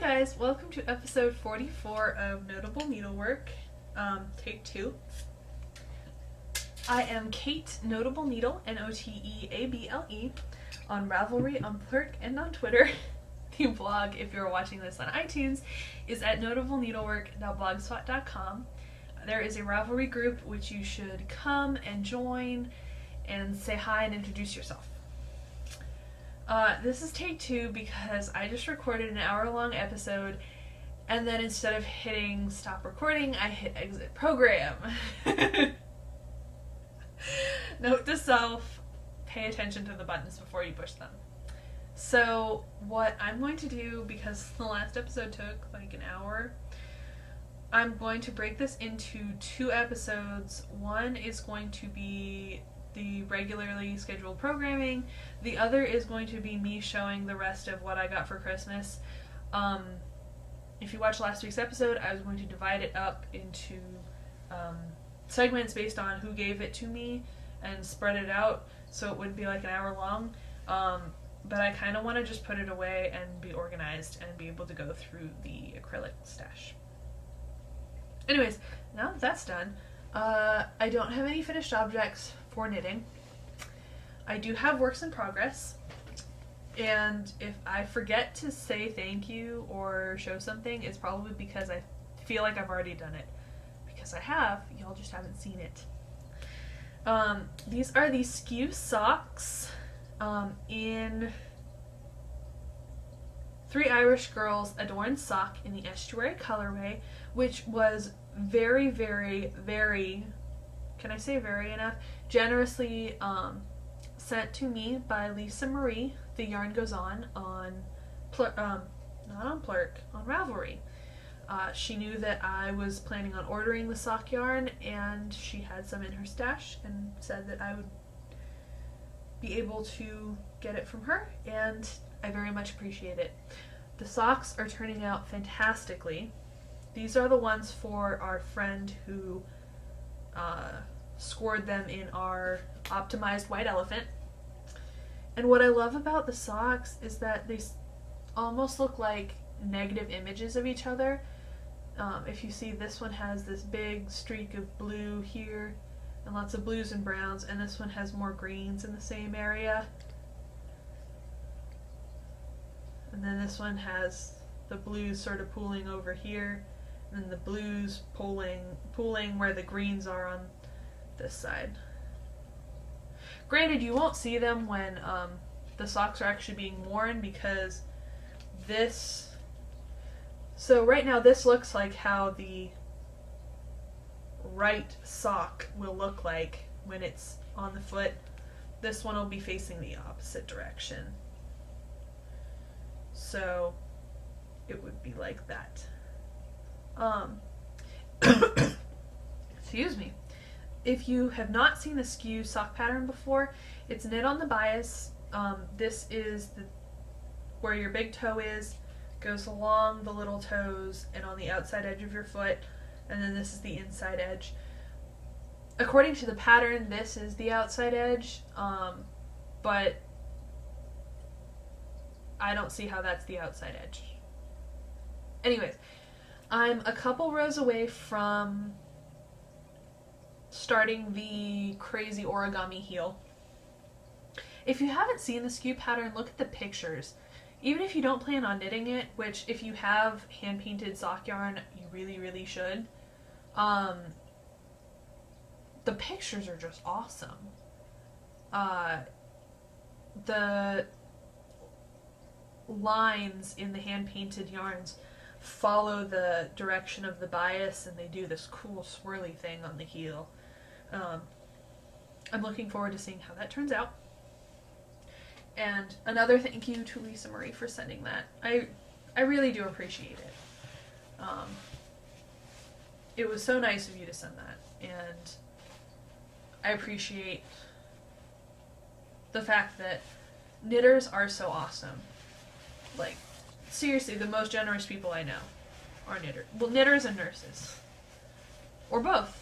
guys, welcome to episode 44 of Notable Needlework, take 2. I am Kate Notable Needle, N-O-T-E-A-B-L-E, on Ravelry, on Plurk, and on Twitter. The blog, if you're watching this on iTunes, is at notableneedlework.blogspot.com. There is a Ravelry group which you should come and join and say hi and introduce yourself. This is take 2 because I just recorded an hour-long episode, and then instead of hitting stop recording, I hit exit program. Note to self, pay attention to the buttons before you push them. So what I'm going to do, because the last episode took like an hour, I'm going to break this into 2 episodes. One is going to be the regularly scheduled programming. The other is going to be me showing the rest of what I got for Christmas. If you watched last week's episode, I was going to divide it up into segments based on who gave it to me and spread it out so it wouldn't be like an hour long. But I kind of want to just put it away and be organized and be able to go through the acrylic stash. Anyways, now that that's done, I don't have any finished objects for knitting. I do have works in progress, and if I forget to say thank you or show something, it's probably because I feel like I've already done it. Because I have, y'all just haven't seen it. These are the Skew socks in Three Irish Girls Adorned Sock in the Estuary colorway, which was very, very, very, can I say very enough, generously sent to me by Lisa Marie. The yarn goes on not on Plurk, on Ravelry. She knew that I was planning on ordering the sock yarn, and she had some in her stash and said that I would be able to get it from her, and I very much appreciate it. The socks are turning out fantastically. These are the ones for our friend who scored them in our optimized white elephant. And what I love about the socks is that they almost look like negative images of each other. If you see, this one has this big streak of blue here and lots of blues and browns, and this one has more greens in the same area. And then this one has the blues sort of pooling over here, and then the blues pooling where the greens are on this side. Granted, you won't see them when the socks are actually being worn, because this... So right now this looks like how the right sock will look like when it's on the foot. This one will be facing the opposite direction. So it would be like that. Excuse me. If you have not seen the Skew sock pattern before, it's knit on the bias. This is where your big toe is, goes along the little toes and on the outside edge of your foot, and then this is the inside edge. According to the pattern, this is the outside edge, but I don't see how that's the outside edge. Anyways, I'm a couple rows away from starting the crazy origami heel. If you haven't seen the Skew pattern, look at the pictures. Even if you don't plan on knitting it, which if you have hand-painted sock yarn, you really, really should. The pictures are just awesome. The lines in the hand-painted yarns follow the direction of the bias, and they do this cool swirly thing on the heel. I'm looking forward to seeing how that turns out. And another thank you to Lisa Marie for sending that. I really do appreciate it. It was so nice of you to send that, and I appreciate the fact that knitters are so awesome. Like, seriously, the most generous people I know are knitters. Well, knitters and nurses. Or both.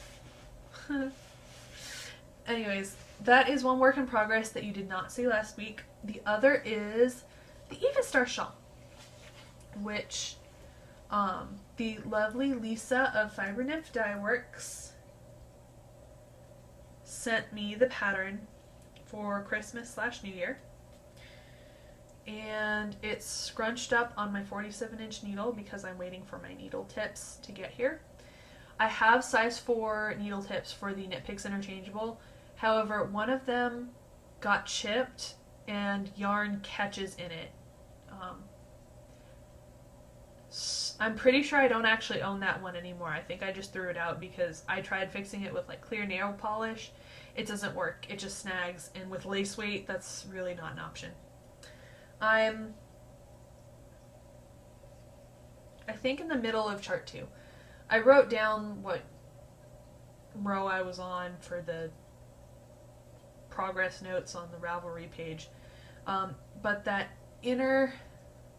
Anyways, that is one work in progress that you did not see last week. The other is the Eva Star shawl, which The lovely Lisa of Fibernyph Dye Works sent me the pattern for Christmas/New Year. And it's scrunched up on my 47-inch needle because I'm waiting for my needle tips to get here. I have size 4 needle tips for the Knit Picks Interchangeable. However, one of them got chipped and yarn catches in it. I'm pretty sure I don't actually own that one anymore. I think I just threw it out because I tried fixing it with like clear nail polish. It doesn't work. It just snags, and with lace weight, that's really not an option. I think in the middle of chart 2. I wrote down what row I was on for the progress notes on the Ravelry page. But that inner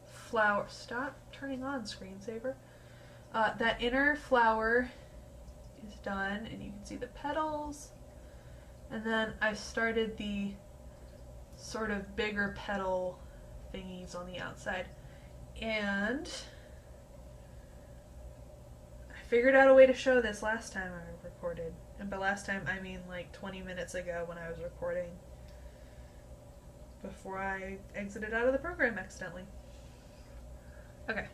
flower, stop turning on screensaver. That inner flower is done, and you can see the petals. And then I started the sort of bigger petal thingies on the outside. And I figured out a way to show this last time I recorded. And by last time, I mean like 20 minutes ago when I was recording. Before I exited out of the program accidentally. Okay.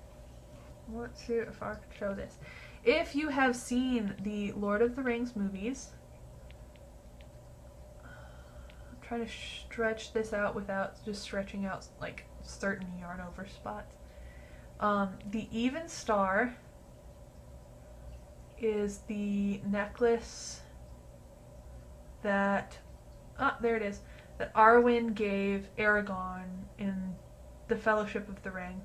Let's see if I can show this. If you have seen the Lord of the Rings movies, I'm trying to stretch this out without just stretching out like certain yarn over spots. The Even Star is the necklace that, there it is, that Arwen gave Aragorn in the Fellowship of the Ring.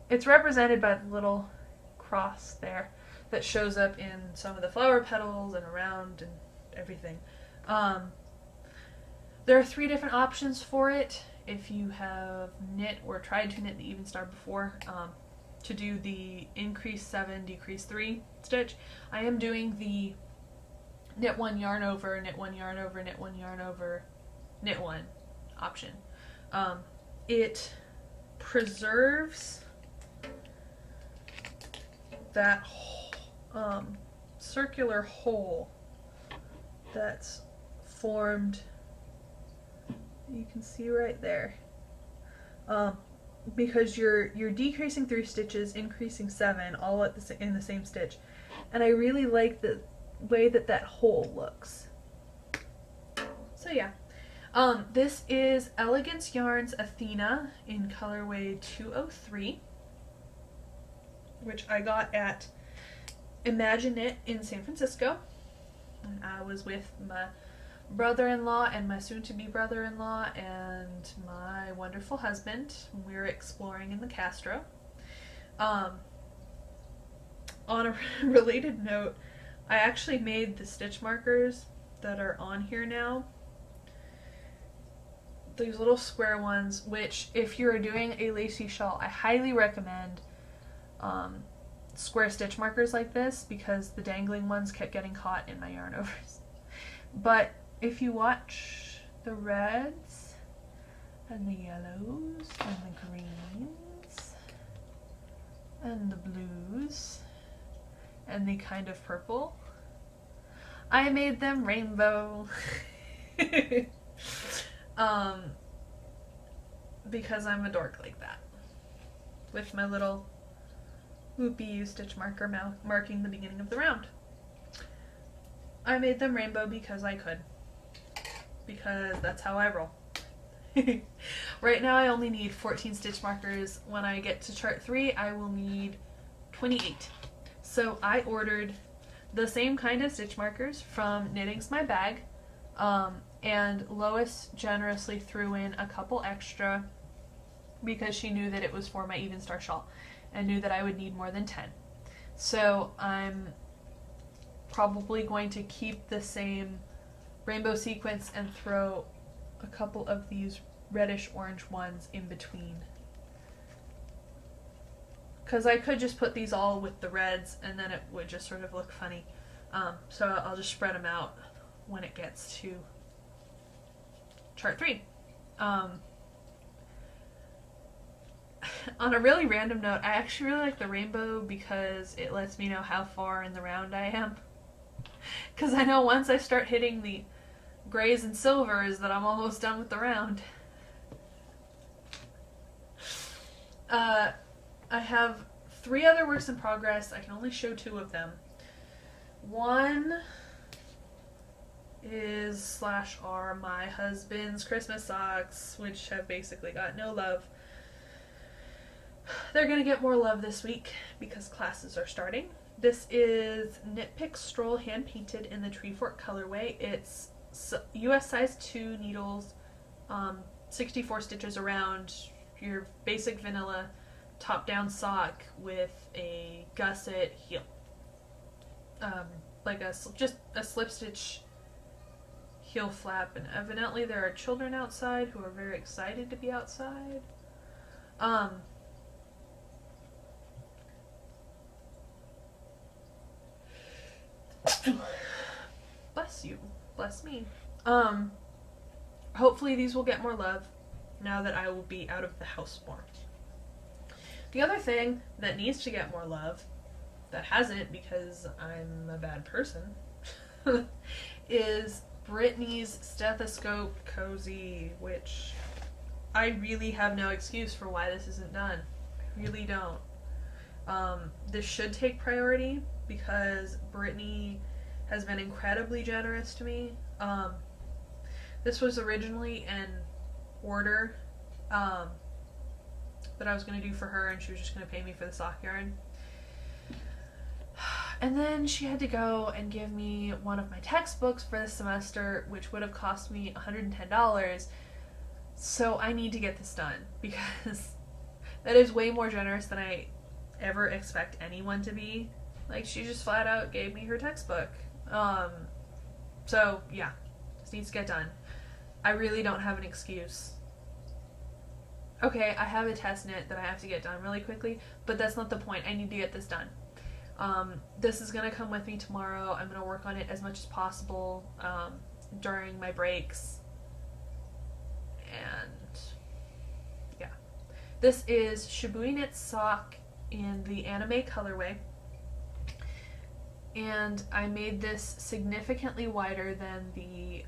It's represented by the little cross there that shows up in some of the flower petals and around and everything. There are 3 different options for it. If you have knit or tried to knit the Even Star before, to do the increase 7, decrease 3 stitch, I am doing the knit 1 yarn over, knit 1 yarn over, knit 1 yarn over, knit 1 option. It preserves that circular hole that's formed, you can see right there, because you're decreasing 3 stitches, increasing 7, all in the same stitch, and I really like the way that hole looks. So yeah, this is Elegance Yarns Athena in colorway 203, which I got at Imagine Knit in San Francisco. And I was with my brother-in-law and my soon-to-be brother-in-law and my wonderful husband. We were exploring in the Castro. On a related note, I actually made the stitch markers that are on here now. These little square ones, which if you're doing a lacy shawl, I highly recommend square stitch markers like this, because the dangling ones kept getting caught in my yarn overs. But if you watch the reds and the yellows and the greens and the blues and the kind of purple, I made them rainbow. Because I'm a dork like that. With my little whoopee stitch marker marking the beginning of the round. I made them rainbow because I could. Because that's how I roll. Right now I only need 14 stitch markers. When I get to chart 3, I will need 28. So I ordered the same kind of stitch markers from Knitting's My Bag. And Lois generously threw in a couple extra because she knew that it was for my Even Star shawl and knew that I would need more than 10. So I'm probably going to keep the same rainbow sequence and throw a couple of these reddish orange ones in between. Because I could just put these all with the reds and then it would just sort of look funny. So I'll just spread them out when it gets to chart 3. On a really random note, I actually really like the rainbow because it lets me know how far in the round I am. Because I know once I start hitting the grays and silvers that I'm almost done with the round. I have 3 other works in progress. I can only show 2 of them. One is /R my husband's Christmas socks, which have basically got no love. They're gonna get more love this week because classes are starting. This is Knit Pick Stroll hand painted in the Treefort colorway. It's US size 2 needles, 64 stitches around, your basic vanilla top down sock with a gusset heel. Like just a slip stitch heel flap, and evidently there are children outside who are very excited to be outside. Bless you. Bless me. Hopefully these will get more love now that I will be out of the house more. The other thing that needs to get more love, that hasn't because I'm a bad person, is Brittany's stethoscope cozy, which I really have no excuse for why this isn't done. I really don't. This should take priority because Brittany has been incredibly generous to me. This was originally an order that I was going to do for her, and she was just going to pay me for the sock yarn. And then she had to go and give me one of my textbooks for the semester, which would have cost me $110. So I need to get this done because that is way more generous than I ever expect anyone to be. Like, she just flat out gave me her textbook. So yeah, this needs to get done. I really don't have an excuse. Okay, I have a test knit that I have to get done really quickly, but that's not the point. I need to get this done. This is gonna come with me tomorrow. I'm gonna work on it as much as possible during my breaks. And yeah. This is Shibui Knit sock in the anime colorway. And I made this significantly wider than the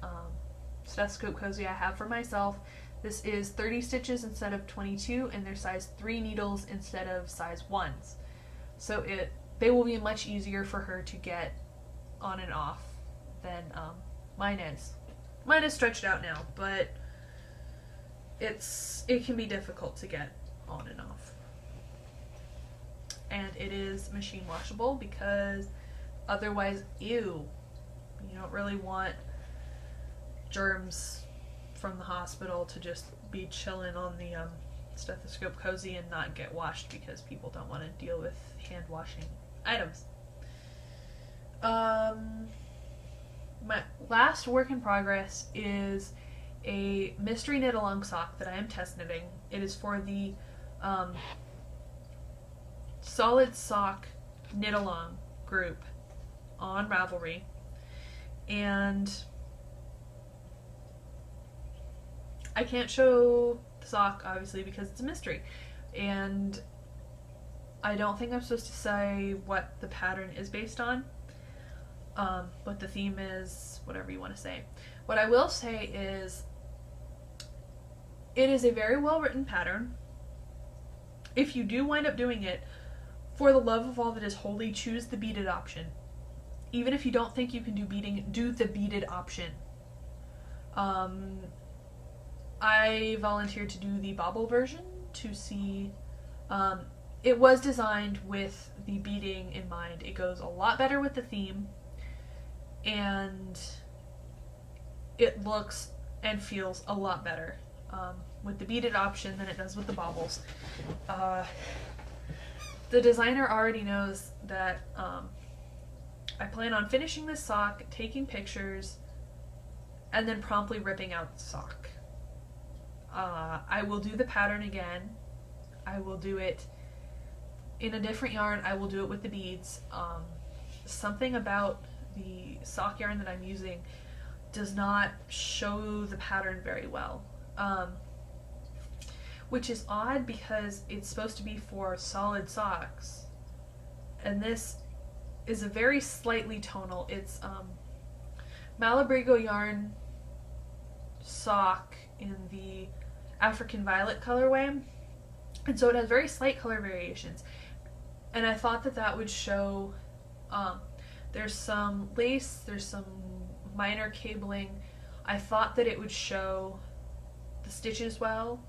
stethoscope cozy I have for myself. This is 30 stitches instead of 22, and they're size 3 needles instead of size 1s. So they will be much easier for her to get on and off than mine is. Mine is stretched out now, but it can be difficult to get on and off. And it is machine washable because otherwise, ew, you don't really want germs from the hospital to just be chilling on the stethoscope cozy and not get washed because people don't want to deal with hand washing items. My last work in progress is a mystery knit along sock that I am test knitting. It is for the solid sock knit along group on Ravelry, and I can't show the sock obviously because it's a mystery, and I don't think I'm supposed to say what the pattern is based on, what the theme is, whatever you want to say. What I will say is it is a very well written pattern. If you do wind up doing it, for the love of all that is holy, choose the beaded option. Even if you don't think you can do beading, do the beaded option. I volunteered to do the bobble version to see. It was designed with the beading in mind. It goes a lot better with the theme, and it looks and feels a lot better with the beaded option than it does with the bobbles. The designer already knows that I plan on finishing this sock, taking pictures, and then promptly ripping out the sock. I will do the pattern again. I will do it in a different yarn. I will do it with the beads. Something about the sock yarn that I'm using does not show the pattern very well. which is odd because it's supposed to be for solid socks. And this is a very slightly tonal. It's Malabrigo yarn sock in the African Violet colorway. And so it has very slight color variations. And I thought that that would show, there's some lace, there's some minor cabling. I thought that it would show the stitches well,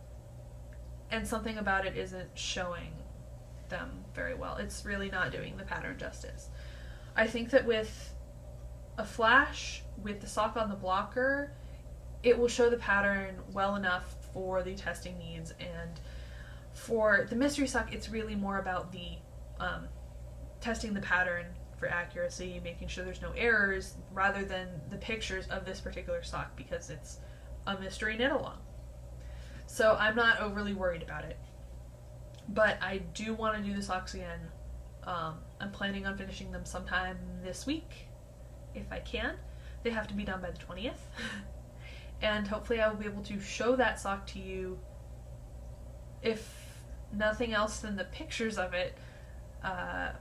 and something about it isn't showing them very well. It's really not doing the pattern justice. I think that with a flash, with the sock on the blocker, it will show the pattern well enough for the testing needs. And for the mystery sock, it's really more about the testing the pattern for accuracy, making sure there's no errors, rather than the pictures of this particular sock, because it's a mystery knit along. So I'm not overly worried about it. But I do want to do the socks again. I'm planning on finishing them sometime this week, if I can. They have to be done by the 20th. And hopefully I will be able to show that sock to you, if nothing else than the pictures of it,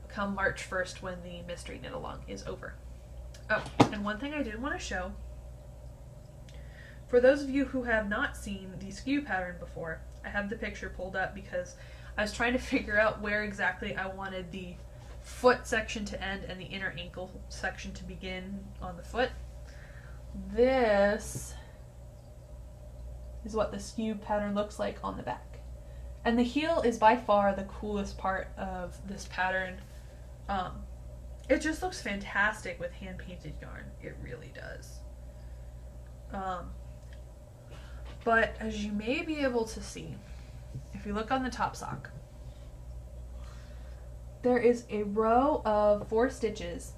come March 1st when the mystery knit along is over. Oh, and one thing I did want to show, for those of you who have not seen the skew pattern before, I have the picture pulled up because I was trying to figure out where exactly I wanted the foot section to end and the inner ankle section to begin on the foot. This is what the skew pattern looks like on the back. And the heel is by far the coolest part of this pattern. It just looks fantastic with hand-painted yarn. It really does. But as you may be able to see, if you look on the top sock, there is a row of 4 stitches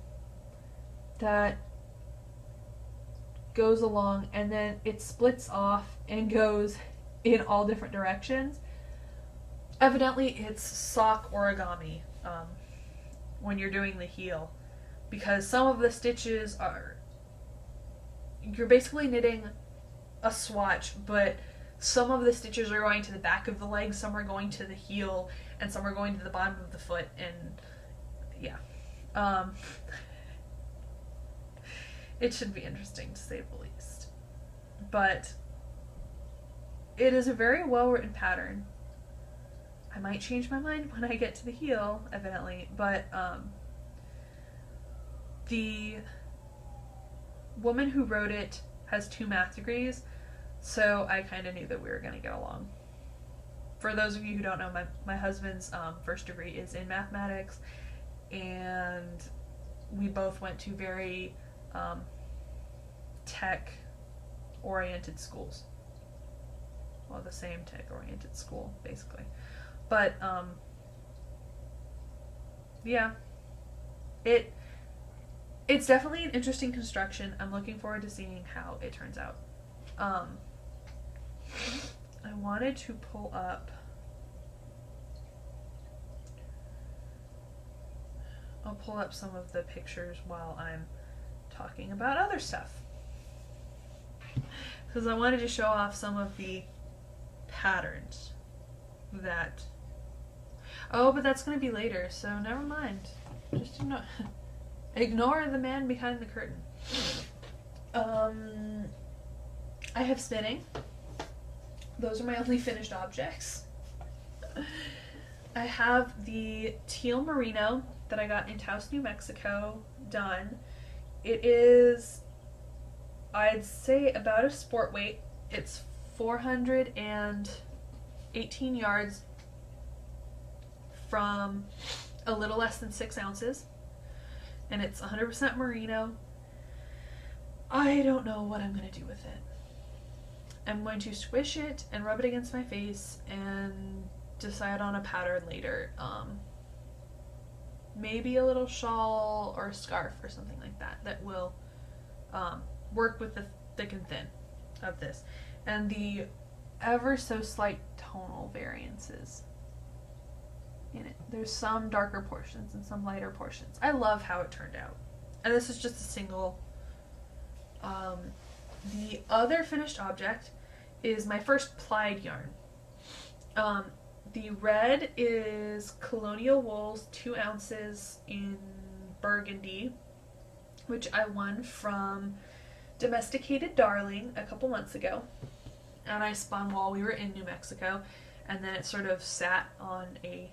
that goes along, and then it splits off and goes in all different directions. Evidently it's sock origami when you're doing the heel, because some of the stitches are, you're basically knitting a swatch, but some of the stitches are going to the back of the leg, some are going to the heel, and some are going to the bottom of the foot, and yeah. It should be interesting, to say the least. But it is a very well written pattern. I might change my mind when I get to the heel, evidently, but the woman who wrote it has 2 math degrees, so I kind of knew that we were going to get along. For those of you who don't know, my husband's first degree is in mathematics, and we both went to very tech-oriented schools. Well, the same tech-oriented school, basically. But, yeah. It's definitely an interesting construction. I'm looking forward to seeing how it turns out. I wanted to pull up... I'll pull up some of the pictures while I'm talking about other stuff. Because I wanted to show off some of the patterns that... Oh, but that's going to be later, so never mind. Just ignore the man behind the curtain. I have spinning. Those are my only finished objects. I have the teal merino that I got in Taos, New Mexico done. It is, I'd say, about a sport weight. It's 418 yards from a little less than 6 ounces. And it's 100% merino. I don't know what I'm going to do with it. I'm going to squish it and rub it against my face and decide on a pattern later. Maybe a little shawl or a scarf or something like that will work with the thick and thin of this. And the ever so slight tonal variances in it. There's some darker portions and some lighter portions. I love how it turned out. And this is just a single. The other finished object is my first plied yarn. Um, the red is Colonial Wools, 2 ounces in burgundy, which I won from Domesticated Darling a couple months ago. And I spun while we were in New Mexico, and then it sort of sat on a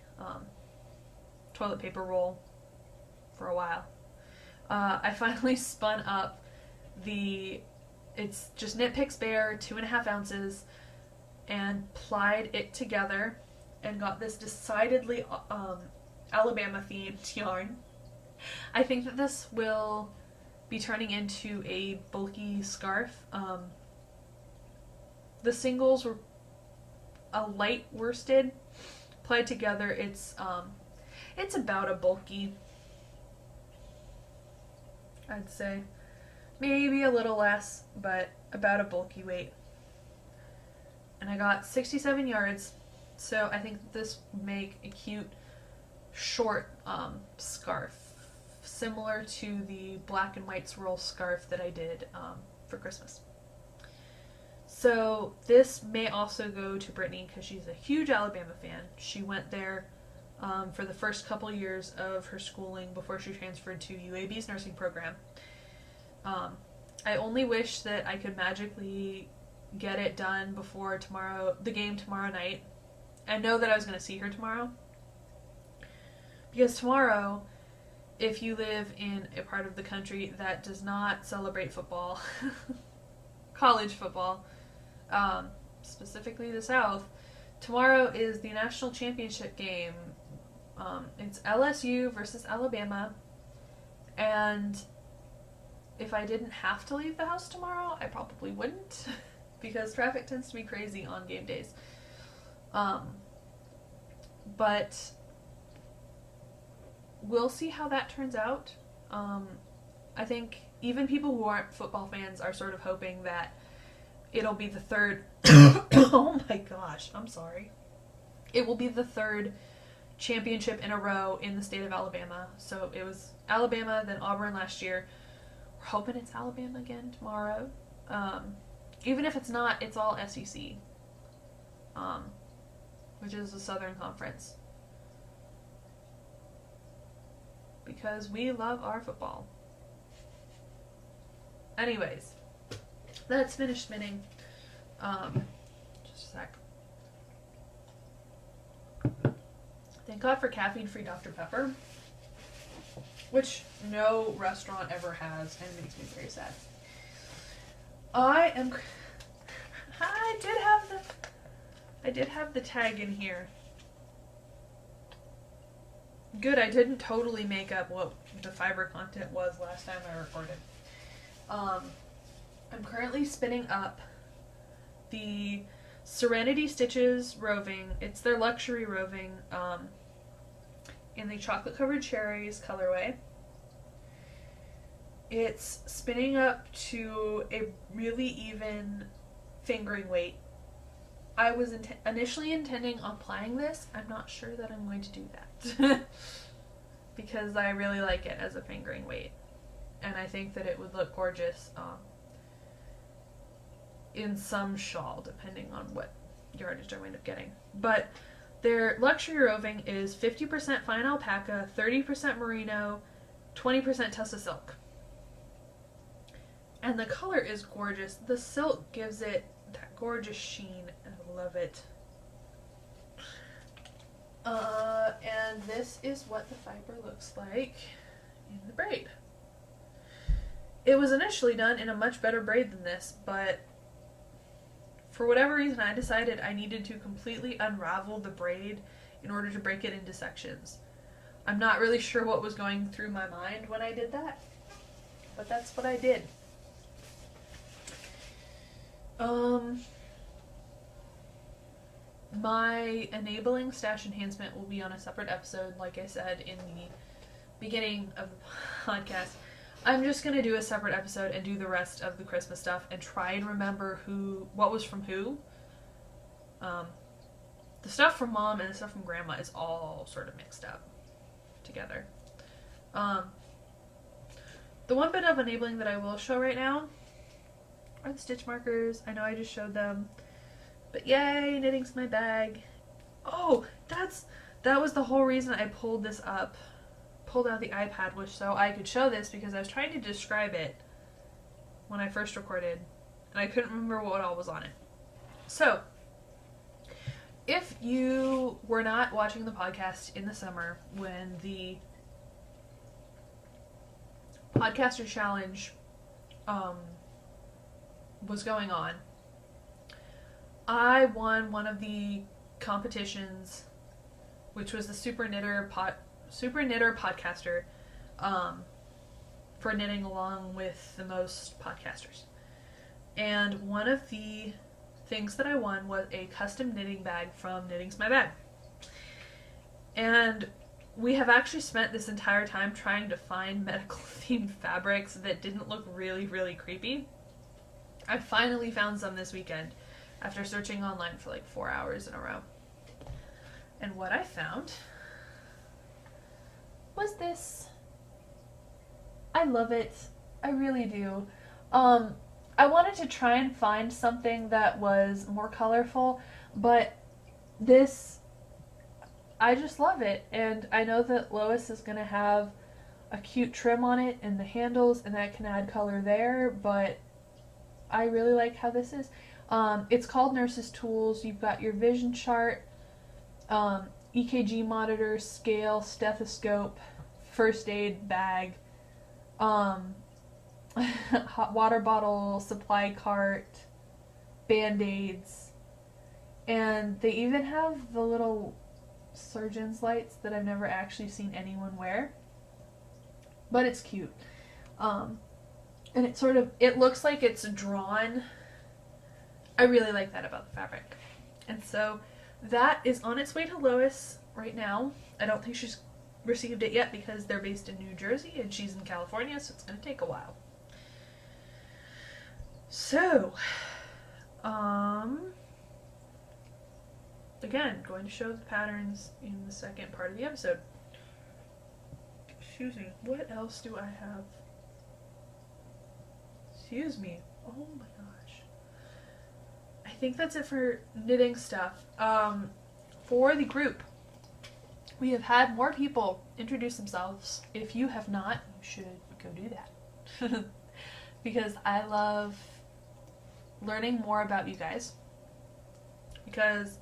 toilet paper roll for a while. I finally spun up it's just Knit Picks Bear, 2.5 ounces, and plied it together and got this decidedly Alabama themed yarn. I think that this will be turning into a bulky scarf. The singles were a light worsted, plied together. It's about a bulky, I'd say. Maybe a little less, but about a bulky weight. And I got 67 yards, so I think this would make a cute short scarf, similar to the black and white swirl scarf that I did for Christmas. So this may also go to Brittany because she's a huge Alabama fan. She went there for the first couple years of her schooling before she transferred to UAB's nursing program. I only wish that I could magically get it done before the game tomorrow night. I know that I was going to see her tomorrow. Because tomorrow, if you live in a part of the country that does not celebrate football, college football, specifically the South, tomorrow is the national championship game. It's LSU versus Alabama, and if I didn't have to leave the house tomorrow, I probably wouldn't, because traffic tends to be crazy on game days. But we'll see how that turns out. I think even people who aren't football fans are sort of hoping that it'll be the third oh my gosh, I'm sorry. It will be the third championship in a row in the state of Alabama. So it was Alabama, then Auburn last year. We're hoping it's Alabama again tomorrow. Even if it's not, it's all SEC, which is the Southern Conference. Because we love our football. Anyways, that's finished spinning. Just a sec. Thank God for caffeine-free Dr. Pepper, which no restaurant ever has, and it makes me very sad. I did have the tag in here. Good, I didn't totally make up what the fiber content was last time I recorded. I'm currently spinning up the Serenity Stitches Roving. It's their luxury roving in the chocolate covered cherries colorway. It's spinning up to a really even fingering weight. I was initially intending on plying this. I'm not sure that I'm going to do that because I really like it as a fingering weight, and I think that it would look gorgeous in some shawl, depending on what yardage I wind up getting. But their luxury roving is 50% fine alpaca, 30% merino, 20% tussa silk. And the color is gorgeous. The silk gives it that gorgeous sheen, and I love it. And this is what the fiber looks like in the braid. It was initially done in a much better braid than this, but for whatever reason I decided I needed to completely unravel the braid in order to break it into sections. I'm not really sure what was going through my mind when I did that, but that's what I did. My enabling stash enhancement will be on a separate episode, like I said in the beginning of the podcast. I'm just going to do a separate episode and do the rest of the Christmas stuff and try and remember what was from who. The stuff from Mom and the stuff from Grandma is all sort of mixed up together. The one bit of enabling that I will show right now are the stitch markers. I know I just showed them, but yay, knitting's my bag. Oh, that was the whole reason I pulled out the iPad was so I could show this, because I was trying to describe it when I first recorded and I couldn't remember what all was on it. So, if you were not watching the podcast in the summer when the Podcaster Challenge was going on, I won one of the competitions, which was the Super Knitter Podcaster, for knitting along with the most podcasters. And one of the things that I won was a custom knitting bag from Knitting's My Bag. And we have actually spent this entire time trying to find medical themed fabrics that didn't look really, really creepy. I finally found some this weekend after searching online for like 4 hours in a row. And what I found was this. I love it. I really do. I wanted to try and find something that was more colorful, but this, I just love it. And I know that Lois is going to have a cute trim on it and the handles, and that can add color there, but I really like how this is. It's called Nurse's Tools. You've got your vision chart, EKG monitor, scale, stethoscope, first aid bag, hot water bottle, supply cart, band-aids, and they even have the little surgeon's lights that I've never actually seen anyone wear, but it's cute. And it looks like it's drawn. I really like that about the fabric. And so that is on its way to Lois right now. I don't think she's received it yet because they're based in New Jersey and she's in California, so it's going to take a while. So, again, going to show the patterns in the second part of the episode. Excuse me, what else do I have? Excuse me. Oh my gosh. I think that's it for knitting stuff. For the group, we have had more people introduce themselves. If you have not, you should go do that. Because I love learning more about you guys. Because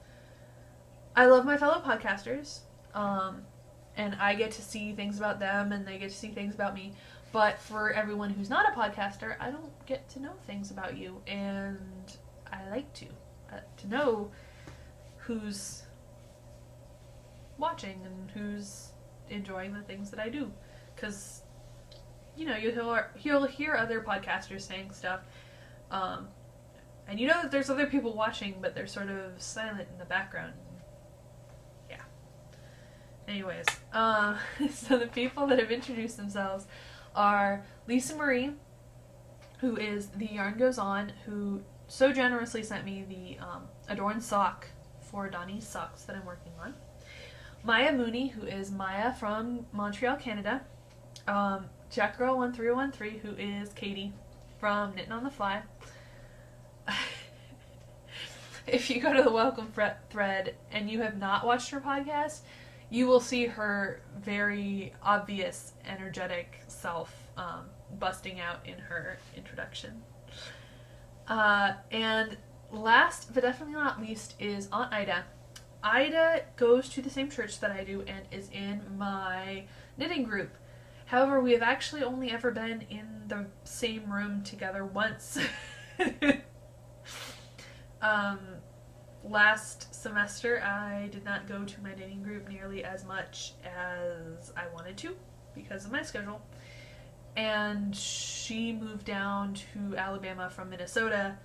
I love my fellow podcasters. And I get to see things about them and they get to see things about me. But for everyone who's not a podcaster, I don't get to know things about you. And I like to know who's watching and who's enjoying the things that I do. Because, you know, you'll hear other podcasters saying stuff. And you know that there's other people watching, but they're sort of silent in the background. Yeah. Anyways, so the people that have introduced themselves are Lisa Marie, who is The Yarn Goes On, who so generously sent me the Adorn sock for Donnie's socks that I'm working on. Maya Mooney, who is Maya from Montreal, Canada. Jack Girl 1313, who is Katie from Knitting on the Fly. If you go to the welcome thread and you have not watched her podcast, you will see her very obvious, energetic self busting out in her introduction. And last, but definitely not least, is Aunt Ida. Ida goes to the same church that I do and is in my knitting group. However, we have actually only ever been in the same room together once. Last semester, I did not go to my knitting group nearly as much as I wanted to because of my schedule. And she moved down to Alabama from Minnesota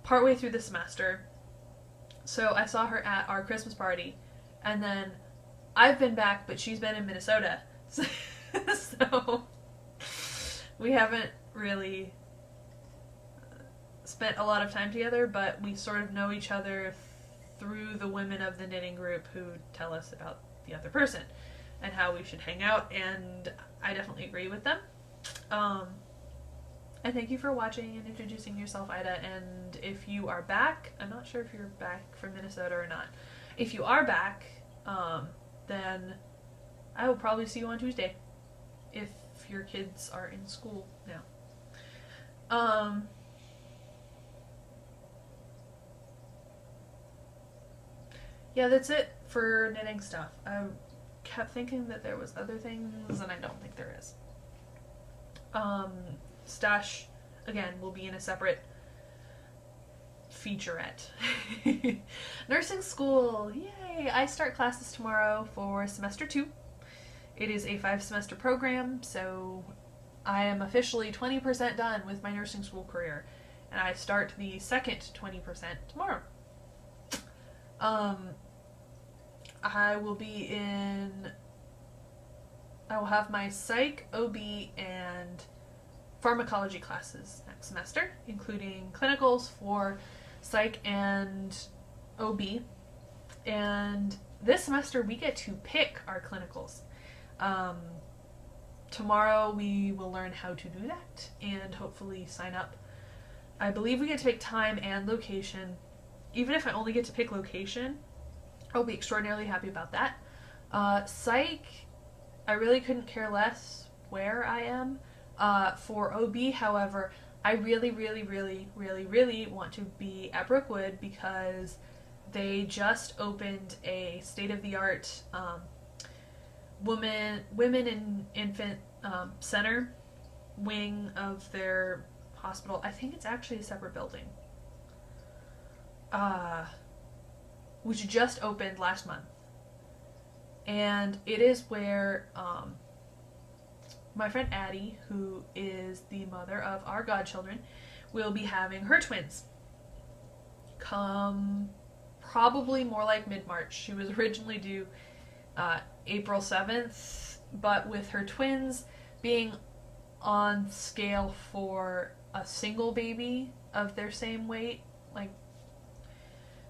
partway through the semester. So I saw her at our Christmas party. And then I've been back, but she's been in Minnesota. So we haven't really spent a lot of time together, but we sort of know each other through the women of the knitting group who tell us about the other person and how we should hang out, and I definitely agree with them. And thank you for watching and introducing yourself, Ida, and if you are back, I'm not sure if you're back from Minnesota or not. If you are back, then I will probably see you on Tuesday if your kids are in school now. Yeah, that's it for knitting stuff. I kept thinking that there was other things, and I don't think there is. Stash, again, will be in a separate featurette. Nursing school, yay! I start classes tomorrow for semester 2. It is a 5-semester program, so I am officially 20% done with my nursing school career, and I start the second 20% tomorrow. I will have my psych, OB, and pharmacology classes next semester, including clinicals for psych and OB. And this semester we get to pick our clinicals. Tomorrow we will learn how to do that and hopefully sign up. I believe we get to pick time and location. Even if I only get to pick location, I'll be extraordinarily happy about that. Psych, I really couldn't care less where I am. For OB, however, I really want to be at Brookwood because they just opened a state-of-the-art women and infant center wing of their hospital. I think it's actually a separate building. Which just opened last month. And it is where my friend Addie, who is the mother of our godchildren, will be having her twins. Come probably more like mid-March. She was originally due April 7th, but with her twins being on scale for a single baby of their same weight, like,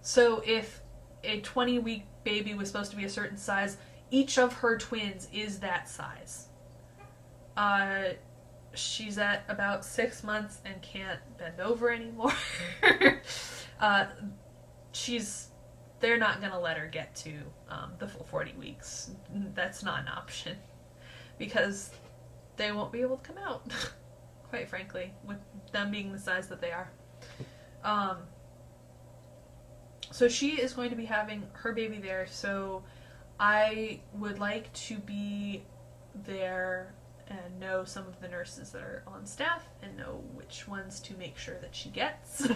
so if a 20-week baby was supposed to be a certain size, each of her twins is that size. She's at about 6 months and can't bend over anymore. They're not gonna let her get to the full 40 weeks. That's not an option because they won't be able to come out, quite frankly, with them being the size that they are. So she is going to be having her baby there, so I would like to be there and know some of the nurses that are on staff and know which ones to make sure that she gets.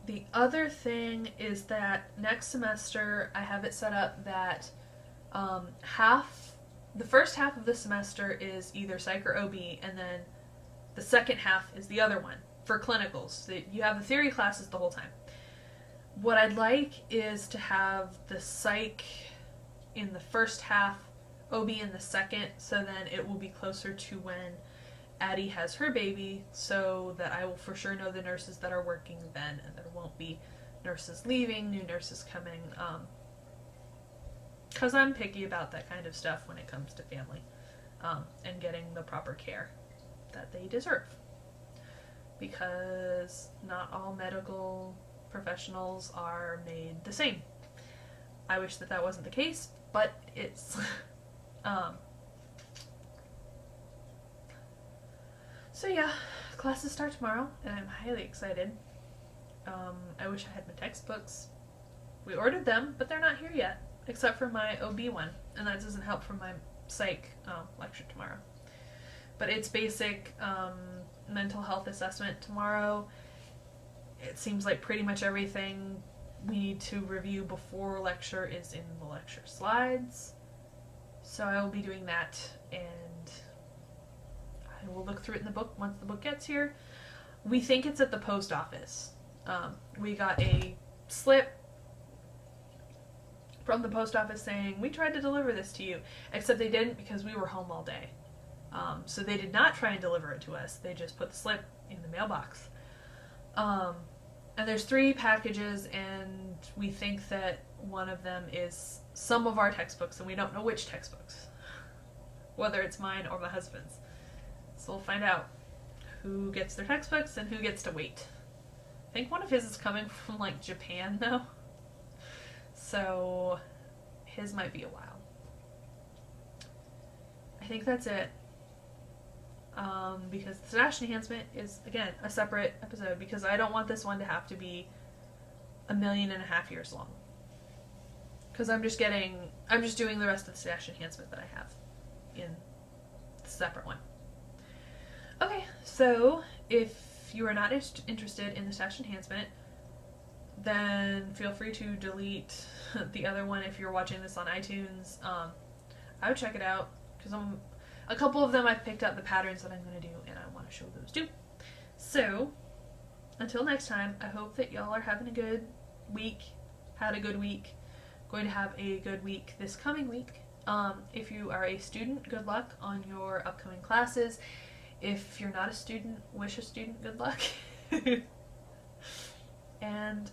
The other thing is that next semester I have it set up that the first half of the semester is either psych or OB, and then the second half is the other one for clinicals. So you have the theory classes the whole time. What I'd like is to have the psych in the first half, OB in the second, so then it will be closer to when Addie has her baby, so that I will for sure know the nurses that are working then, and there won't be nurses leaving, new nurses coming, because I'm picky about that kind of stuff when it comes to family, and getting the proper care that they deserve, because not all medical professionals are made the same. I wish that wasn't the case, but it's so yeah, classes start tomorrow, and I'm highly excited. I wish I had my textbooks. We ordered them, but they're not here yet, except for my OB one, and that doesn't help for my psych lecture tomorrow. But it's basic mental health assessment tomorrow. It seems like pretty much everything we need to review before lecture is in the lecture slides. So I will be doing that, and I will look through it in the book once the book gets here. We think it's at the post office. We got a slip from the post office saying, we tried to deliver this to you, except they didn't because we were home all day. So they did not try and deliver it to us. They just put the slip in the mailbox. And there's 3 packages, and we think that one of them is some of our textbooks, and we don't know which textbooks, whether it's mine or my husband's. So we'll find out who gets their textbooks and who gets to wait. think one of his is coming from like Japan though. So his might be a while. I think that's it. Because the stash enhancement is, again, a separate episode because I don't want this one to have to be 1.5 million years long. Because I'm just doing the rest of the stash enhancement that I have in the separate one. Okay, so if you are not interested in the stash enhancement, then feel free to delete the other one if you're watching this on iTunes. I would check it out because a couple of them I've picked up the patterns that I'm going to do and I want to show those too. So, until next time, I hope that y'all are having a good week, had a good week, going to have a good week this coming week. If you are a student, good luck on your upcoming classes. If you're not a student, wish a student good luck. And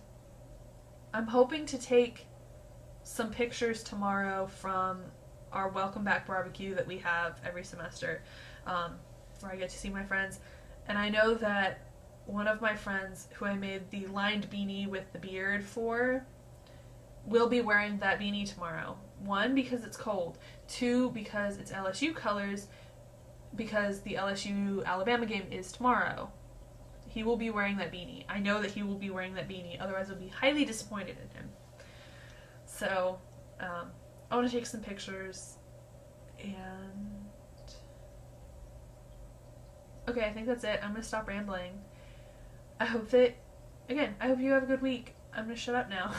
I'm hoping to take some pictures tomorrow from our welcome back barbecue that we have every semester, where I get to see my friends. And I know that one of my friends who I made the lined beanie with the beard for will be wearing that beanie tomorrow. 1, because it's cold. 2, because it's LSU colors, because the LSU Alabama game is tomorrow. He will be wearing that beanie. I know that he will be wearing that beanie, otherwise I'll be highly disappointed in him. So, I want to take some pictures, and okay, I think that's it. I'm going to stop rambling. I hope you have a good week. I'm going to shut up now.